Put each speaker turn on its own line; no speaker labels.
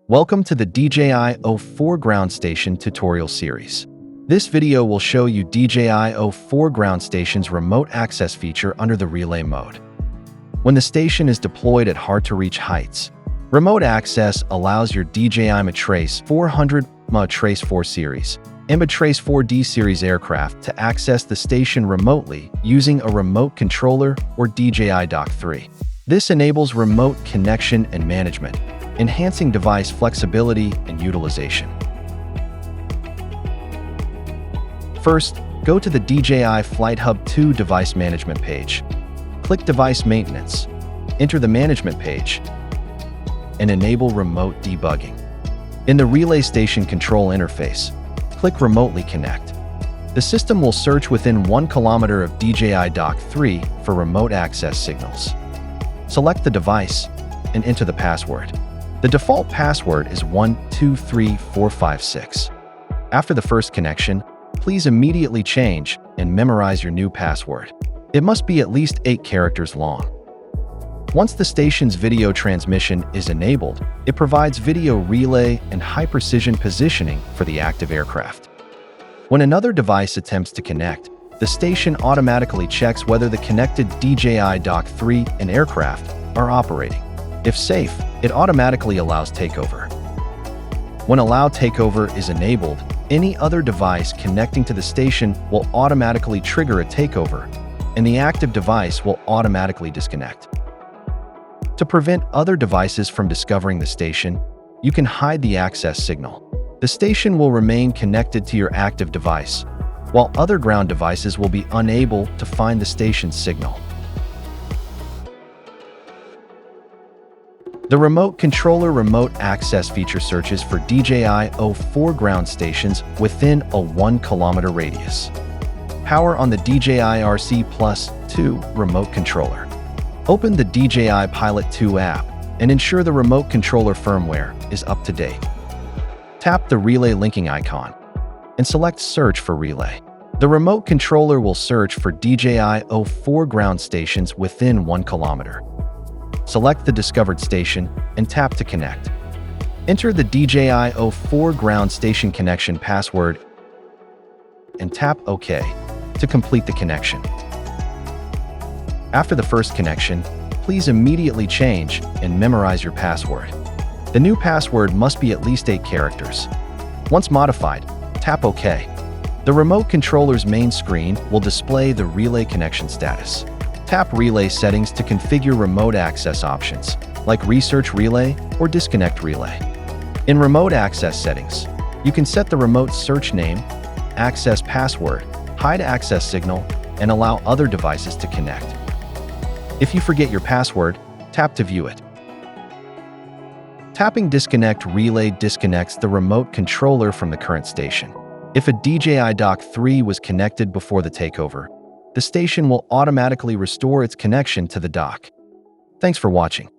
Welcome to the DJI O4 Ground Station tutorial series. This video will show you DJI O4 Ground Station's remote access feature under the relay mode. When the station is deployed at hard-to-reach heights, remote access allows your DJI Matrace 400, Matrace 4 series, and Matrace 4D series aircraft to access the station remotely using a remote controller or DJI Dock 3. This enables remote connection and management, enhancing device flexibility and utilization. First, go to the DJI Flight Hub 2 device management page. Click Device Maintenance, enter the management page, and enable remote debugging. In the Relay Station control interface, click Remotely Connect. The system will search within 1 kilometer of DJI Dock 3 for remote access signals. Select the device and enter the password. The default password is 123456. After the first connection, please immediately change and memorize your new password. It must be at least 8 characters long. Once the station's video transmission is enabled, it provides video relay and high-precision positioning for the active aircraft. When another device attempts to connect, the station automatically checks whether the connected DJI Dock 3 and aircraft are operating. If safe, it automatically allows takeover. When Allow Takeover is enabled, any other device connecting to the station will automatically trigger a takeover, and the active device will automatically disconnect. To prevent other devices from discovering the station, you can hide the access signal. The station will remain connected to your active device, while other ground devices will be unable to find the station's signal. The remote controller remote access feature searches for DJI O4 ground stations within a 1 kilometer radius. Power on the DJI RC+2 remote controller. Open the DJI Pilot 2 app and ensure the remote controller firmware is up to date. Tap the relay linking icon and select Search for Relay. The remote controller will search for DJI O4 ground stations within 1 kilometer. Select the discovered station and tap to connect. Enter the DJI O4 ground station connection password and tap OK to complete the connection. After the first connection, please immediately change and memorize your password. The new password must be at least 8 characters. Once modified, tap OK. The remote controller's main screen will display the relay connection status. Tap Relay Settings to configure remote access options, like Research Relay or Disconnect Relay. In Remote Access Settings, you can set the remote search name, access password, hide access signal, and allow other devices to connect. If you forget your password, tap to view it. Tapping Disconnect Relay disconnects the remote controller from the current station. If a DJI Dock 3 was connected before the takeover, the station will automatically restore its connection to the dock. Thanks for watching.